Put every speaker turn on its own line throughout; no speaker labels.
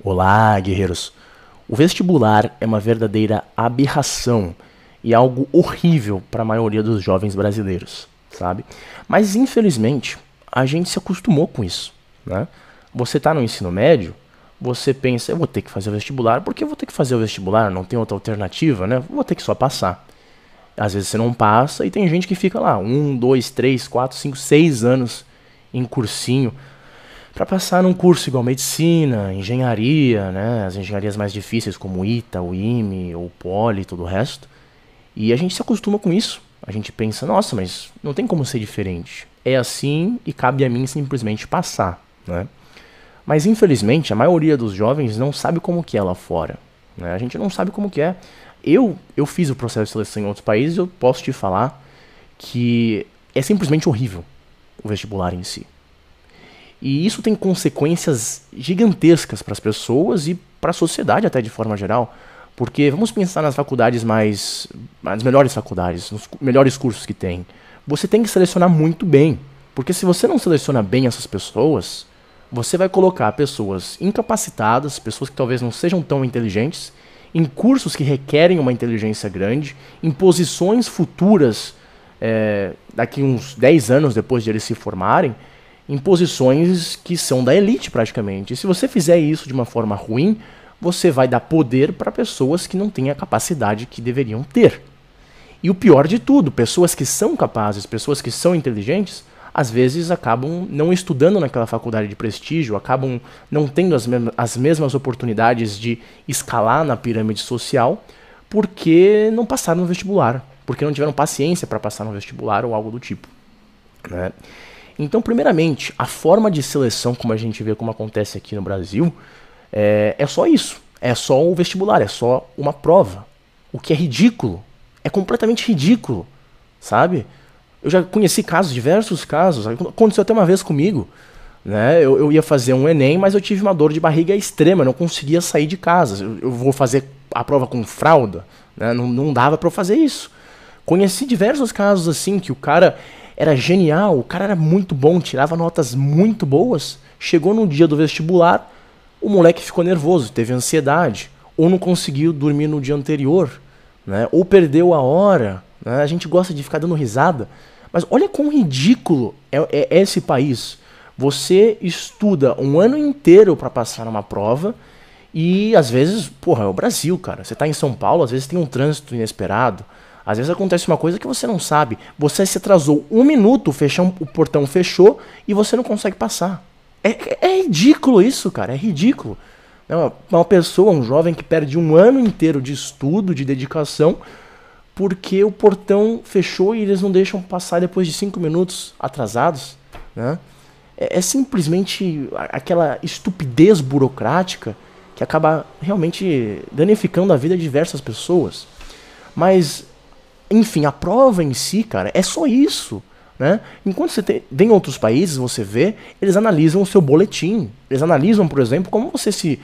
Olá, guerreiros! O vestibular é uma verdadeira aberração e algo horrível para a maioria dos jovens brasileiros, sabe? Mas infelizmente a gente se acostumou com isso, né? Você tá no ensino médio, você pensa, eu vou ter que fazer o vestibular porque eu vou ter que fazer o vestibular, não tem outra alternativa, né? Vou ter que só passar. Às vezes você não passa e tem gente que fica lá 1, 2, 3, 4, 5, 6 anos em cursinho para passar num curso igual medicina, engenharia, né? As engenharias mais difíceis como o ITA, o IME, o Poli e todo o resto. E a gente se acostuma com isso. A gente pensa, nossa, mas não tem como ser diferente. É assim e cabe a mim simplesmente passar, né? Mas infelizmente a maioria dos jovens não sabe como que é lá fora, né? A gente não sabe como que é. Eu fiz o processo de seleção em outros países e eu posso te falar que é simplesmente horrível o vestibular em si. E isso tem consequências gigantescas para as pessoas e para a sociedade até de forma geral. Porque vamos pensar nas faculdades as melhores faculdades, nos melhores cursos que tem. Você tem que selecionar muito bem. Porque se você não seleciona bem essas pessoas, você vai colocar pessoas incapacitadas, pessoas que talvez não sejam tão inteligentes, em cursos que requerem uma inteligência grande, em posições futuras, daqui uns 10 anos depois de eles se formarem, em posições que são da elite praticamente. E se você fizer isso de uma forma ruim, você vai dar poder para pessoas que não têm a capacidade que deveriam ter. E o pior de tudo, pessoas que são capazes, pessoas que são inteligentes, às vezes acabam não estudando naquela faculdade de prestígio, acabam não tendo as mesmas oportunidades de escalar na pirâmide social, porque não passaram no vestibular, porque não tiveram paciência para passar no vestibular ou algo do tipo, né? Então, primeiramente, a forma de seleção, como a gente vê como acontece aqui no Brasil, é só isso. É só o vestibular, é só uma prova. O que é ridículo. É completamente ridículo, sabe? Eu já conheci casos, diversos casos. Aconteceu até uma vez comigo, né? Eu ia fazer um Enem, mas eu tive uma dor de barriga extrema, eu não conseguia sair de casa. Eu vou fazer a prova com fralda, né? Não dava pra eu fazer isso. Conheci diversos casos assim, que o cara era genial, o cara era muito bom, tirava notas muito boas. Chegou no dia do vestibular, o moleque ficou nervoso, teve ansiedade, ou não conseguiu dormir no dia anterior, né? Ou perdeu a hora, né? A gente gosta de ficar dando risada, mas olha quão ridículo é esse país. Você estuda um ano inteiro para passar numa prova e às vezes, porra, é o Brasil, cara. Você tá em São Paulo, às vezes tem um trânsito inesperado. Às vezes acontece uma coisa que você não sabe. Você se atrasou 1 minuto, o portão fechou e você não consegue passar. É ridículo isso, cara. É ridículo. É uma pessoa, um jovem que perde um ano inteiro de estudo, de dedicação, porque o portão fechou e eles não deixam passar depois de 5 minutos atrasados, né? É simplesmente aquela estupidez burocrática que acaba realmente danificando a vida de diversas pessoas. Mas enfim, a prova em si, cara, é só isso, né? Enquanto você vem em outros países, você vê, eles analisam o seu boletim. Eles analisam, por exemplo, como você se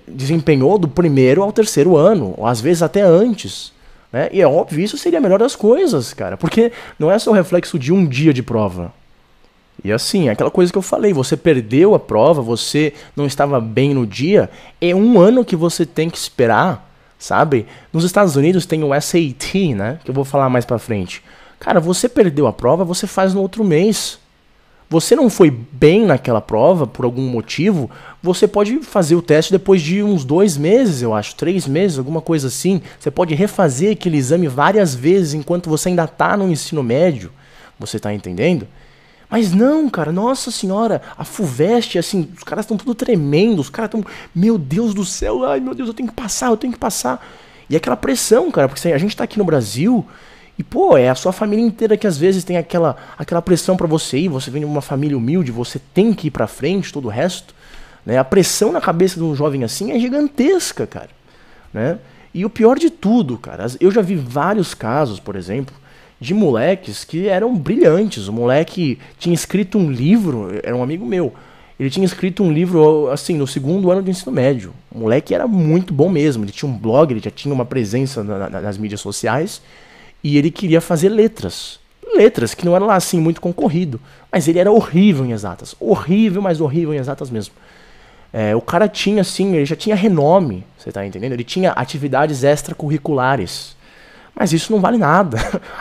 desempenhou do primeiro ao terceiro ano, ou às vezes até antes, né? E é óbvio, isso seria a melhor das coisas, cara, porque não é só o reflexo de um dia de prova. E assim, aquela coisa que eu falei, você perdeu a prova, você não estava bem no dia, é um ano que você tem que esperar, sabe? Nos Estados Unidos tem o SAT, né? Que eu vou falar mais pra frente. Cara, você perdeu a prova, você faz no outro mês. Você não foi bem naquela prova, por algum motivo, você pode fazer o teste depois de uns 2 meses, eu acho, 3 meses, alguma coisa assim. Você pode refazer aquele exame várias vezes enquanto você ainda tá no ensino médio. Você tá entendendo? Mas não, cara, nossa senhora, a FUVEST, assim, os caras estão tudo tremendo, os caras estão, meu Deus do céu, ai meu Deus, eu tenho que passar, eu tenho que passar. E aquela pressão, cara, porque a gente tá aqui no Brasil e, pô, é a sua família inteira que às vezes tem aquela pressão pra você ir, você vem de uma família humilde, você tem que ir pra frente, todo o resto, né? A pressão na cabeça de um jovem assim é gigantesca, cara, né? E o pior de tudo, cara, eu já vi vários casos, por exemplo, de moleques que eram brilhantes. O moleque tinha escrito um livro, era um amigo meu, ele tinha escrito um livro, assim, no 2º ano do ensino médio. O moleque era muito bom mesmo, ele tinha um blog, ele já tinha uma presença nas mídias sociais, e ele queria fazer letras. Letras, que não era lá, assim, muito concorrido, mas ele era horrível em exatas. Horrível, mas horrível em exatas mesmo. O cara tinha, assim, ele já tinha renome, você tá entendendo? Ele tinha atividades extracurriculares. Mas isso não vale nada.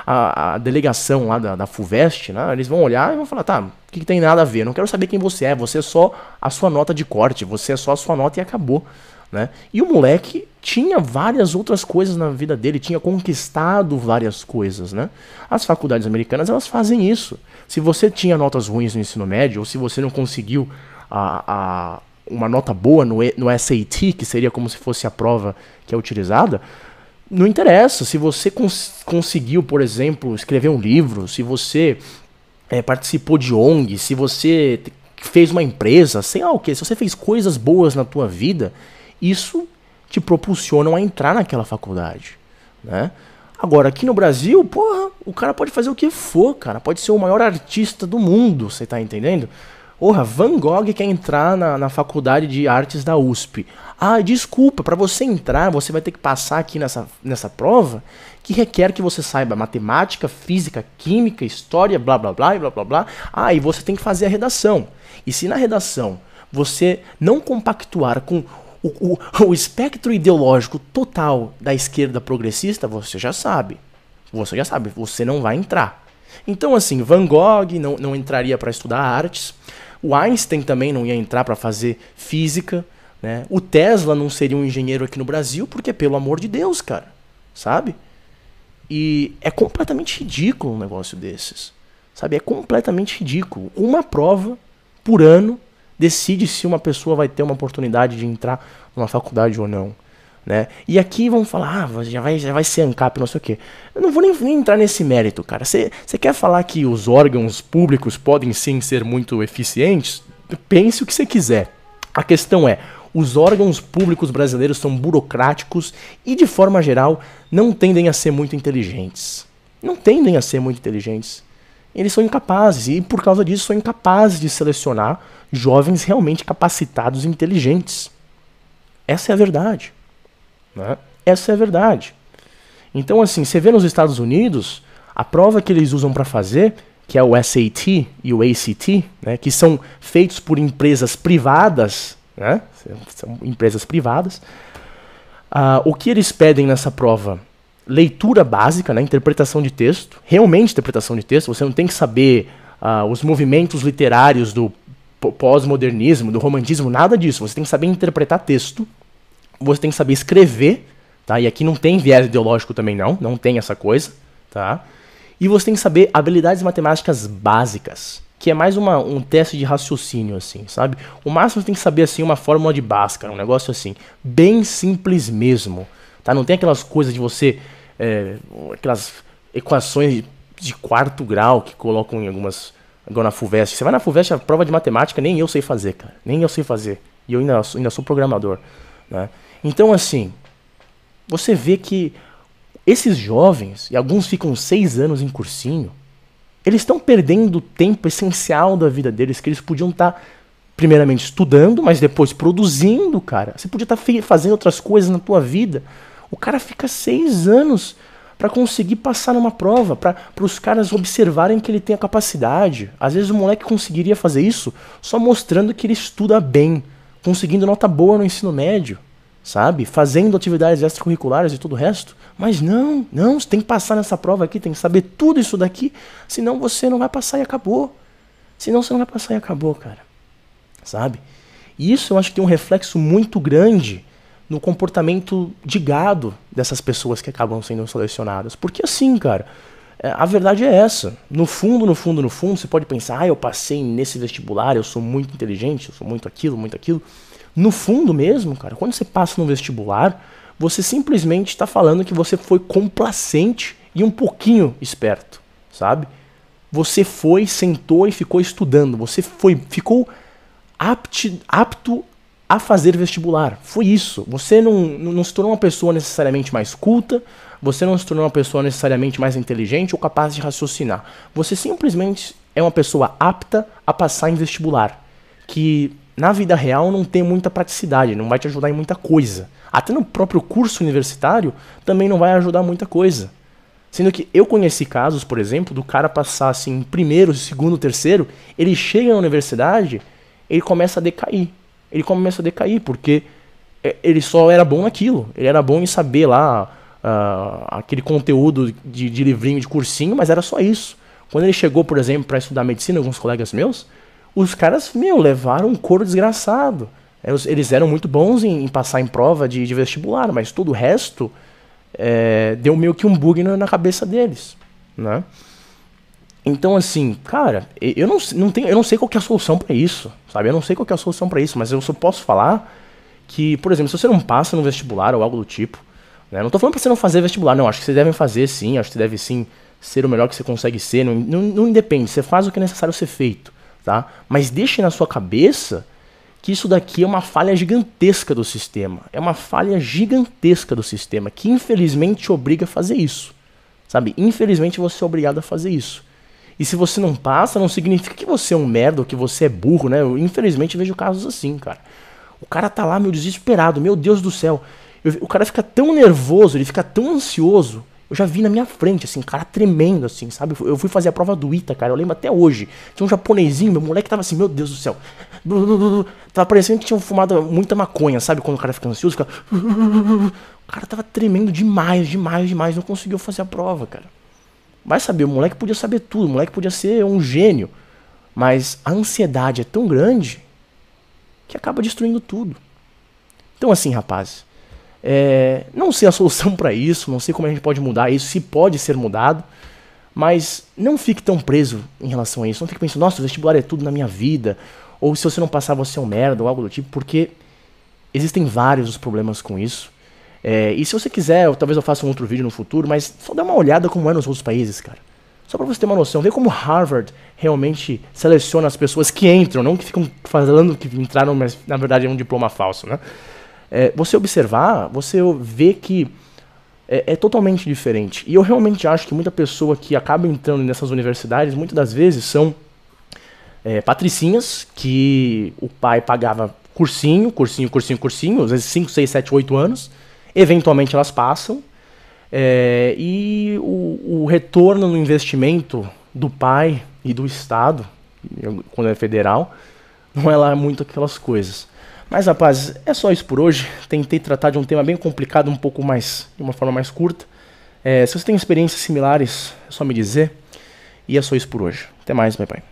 A delegação lá da FUVEST, né, eles vão olhar e vão falar, tá, o que tem nada a ver? Eu não quero saber quem você é só a sua nota de corte, você é só a sua nota e acabou. Né? E o moleque tinha várias outras coisas na vida dele, tinha conquistado várias coisas. Né? As faculdades americanas, elas fazem isso. Se você tinha notas ruins no ensino médio, ou se você não conseguiu uma nota boa no SAT, que seria como se fosse a prova que é utilizada, não interessa. Se você conseguiu, por exemplo, escrever um livro, se você participou de ONG, se você fez uma empresa, sei lá o que, se você fez coisas boas na tua vida, isso te propulsiona a entrar naquela faculdade, né? Agora, aqui no Brasil, porra, o cara pode fazer o que for, cara. Pode ser o maior artista do mundo, você tá entendendo? Porra, Van Gogh quer entrar na faculdade de artes da USP. Ah, desculpa, para você entrar, você vai ter que passar aqui nessa prova que requer que você saiba matemática, física, química, história, blá blá blá, blá blá blá. Ah, e você tem que fazer a redação. E se na redação você não compactuar com o espectro ideológico total da esquerda progressista, você já sabe, você não vai entrar. Então, assim, Van Gogh não entraria para estudar artes, o Einstein também não ia entrar para fazer física, né? O Tesla não seria um engenheiro aqui no Brasil, porque, pelo amor de Deus, cara, sabe? E é completamente ridículo um negócio desses, sabe? É completamente ridículo. Uma prova por ano decide se uma pessoa vai ter uma oportunidade de entrar numa faculdade ou não, né? E aqui vão falar, já vai ser ANCAP, não sei o quê. Eu não vou nem entrar nesse mérito, cara. Você quer falar que os órgãos públicos podem sim ser muito eficientes? Pense o que você quiser. A questão é, os órgãos públicos brasileiros são burocráticos e, de forma geral, não tendem a ser muito inteligentes. Não tendem a ser muito inteligentes. Eles são incapazes, e por causa disso são incapazes de selecionar jovens realmente capacitados e inteligentes. Essa é a verdade. Né? Essa é a verdade. Então, assim, você vê nos Estados Unidos, a prova que eles usam para fazer, que é o SAT e o ACT, né, que são feitos por empresas privadas, né, são empresas privadas, o que eles pedem nessa prova? Leitura básica, né, interpretação de texto, realmente interpretação de texto, você não tem que saber os movimentos literários do pós-modernismo, do romantismo, nada disso, você tem que saber interpretar texto, você tem que saber escrever, tá? E aqui não tem viés ideológico também não tem essa coisa, tá? E você tem que saber habilidades matemáticas básicas, que é mais um teste de raciocínio, assim, sabe? O máximo você tem que saber, assim, uma fórmula de Bhaskara, um negócio assim, bem simples mesmo, tá? Não tem aquelas coisas de você, aquelas equações de quarto grau que colocam em algumas, igual na FUVEST. Você vai na FUVEST, a prova de matemática, nem eu sei fazer, cara, nem eu sei fazer, e eu ainda sou programador, né? Então, assim, você vê que esses jovens, e alguns ficam 6 anos em cursinho, eles estão perdendo o tempo essencial da vida deles, que eles podiam estar, primeiramente, estudando, mas depois produzindo, cara. Você podia estar fazendo outras coisas na tua vida. O cara fica 6 anos para conseguir passar numa prova, para os caras observarem que ele tem a capacidade. Às vezes o moleque conseguiria fazer isso só mostrando que ele estuda bem, conseguindo nota boa no ensino médio, sabe? Fazendo atividades extracurriculares e tudo o resto. Mas não, você tem que passar nessa prova aqui, tem que saber tudo isso daqui, senão você não vai passar e acabou. Senão você não vai passar e acabou, cara. Sabe? E isso eu acho que tem um reflexo muito grande no comportamento de gado dessas pessoas que acabam sendo selecionadas. Porque assim, cara, a verdade é essa. No fundo, você pode pensar, eu passei nesse vestibular, eu sou muito inteligente, eu sou muito aquilo, muito aquilo. No fundo mesmo, cara, quando você passa no vestibular, você simplesmente está falando que você foi complacente e um pouquinho esperto, sabe? Você foi, sentou e ficou estudando. Você ficou apto a fazer vestibular. Foi isso. Você não se tornou uma pessoa necessariamente mais culta, você não se tornou uma pessoa necessariamente mais inteligente ou capaz de raciocinar. Você simplesmente é uma pessoa apta a passar em vestibular, que na vida real não tem muita praticidade, não vai te ajudar em muita coisa. Até no próprio curso universitário também não vai ajudar muita coisa. Sendo que eu conheci casos, por exemplo, do cara passar assim em primeiro, segundo, terceiro, ele chega na universidade, ele começa a decair. ele começa a decair, porque ele só era bom naquilo. Ele era bom em saber lá aquele conteúdo de livrinho, de cursinho, mas era só isso. Quando ele chegou, por exemplo, para estudar medicina, alguns colegas meus, os caras, levaram um couro desgraçado. Eles eram muito bons em passar em prova de vestibular, mas todo o resto deu meio que um bug na cabeça deles, né? Então, assim, cara, eu não sei qual que é a solução pra isso, sabe? Eu não sei qual que é a solução pra isso, mas eu só posso falar que, por exemplo, se você não passa no vestibular ou algo do tipo, né? Não tô falando pra você não fazer vestibular, não. Acho que você deve fazer sim, acho que você deve sim ser o melhor que você consegue ser. Não independe, você faz o que é necessário ser feito, tá? Mas deixe na sua cabeça que isso daqui é uma falha gigantesca do sistema. É uma falha gigantesca do sistema, que infelizmente te obriga a fazer isso, sabe? Infelizmente você é obrigado a fazer isso. E se você não passa, não significa que você é um merda ou que você é burro, né? Eu infelizmente vejo casos assim, cara. O cara tá lá, desesperado, meu Deus do céu. O cara fica tão nervoso, ele fica tão ansioso. Eu já vi na minha frente, assim, cara tremendo, assim, sabe? Eu fui fazer a prova do ITA, cara, eu lembro até hoje. Tinha um japonesinho, meu moleque tava assim, meu Deus do céu. Tava parecendo que tinham fumado muita maconha, sabe? Quando o cara fica ansioso, fica... O cara tava tremendo demais, não conseguiu fazer a prova, cara. Vai saber, o moleque podia saber tudo, o moleque podia ser um gênio. Mas a ansiedade é tão grande que acaba destruindo tudo. Então assim, rapazes, não sei a solução pra isso, não sei como a gente pode mudar isso, se pode ser mudado, mas não fique tão preso em relação a isso. Não fique pensando, nossa, o vestibular é tudo na minha vida, ou se você não passar você é um merda, ou algo do tipo, porque existem vários problemas com isso. E se você quiser, talvez eu faça um outro vídeo no futuro, mas só dá uma olhada como é nos outros países, cara. Só pra você ter uma noção, vê como Harvard realmente seleciona as pessoas que entram, não que ficam falando que entraram, mas na verdade é um diploma falso, né? Você observar, você vê que é totalmente diferente. E eu realmente acho que muita pessoa que acaba entrando nessas universidades, muitas das vezes são patricinhas, que o pai pagava cursinho, às vezes 5, 6, 7, 8 anos, eventualmente elas passam, e o retorno no investimento do pai e do Estado, quando é federal, não é lá muito aquelas coisas. Mas, rapaz, é só isso por hoje. Tentei tratar de um tema bem complicado, um pouco mais, de uma forma mais curta. Se você tem experiências similares, é só me dizer. E é só isso por hoje. Até mais, pai.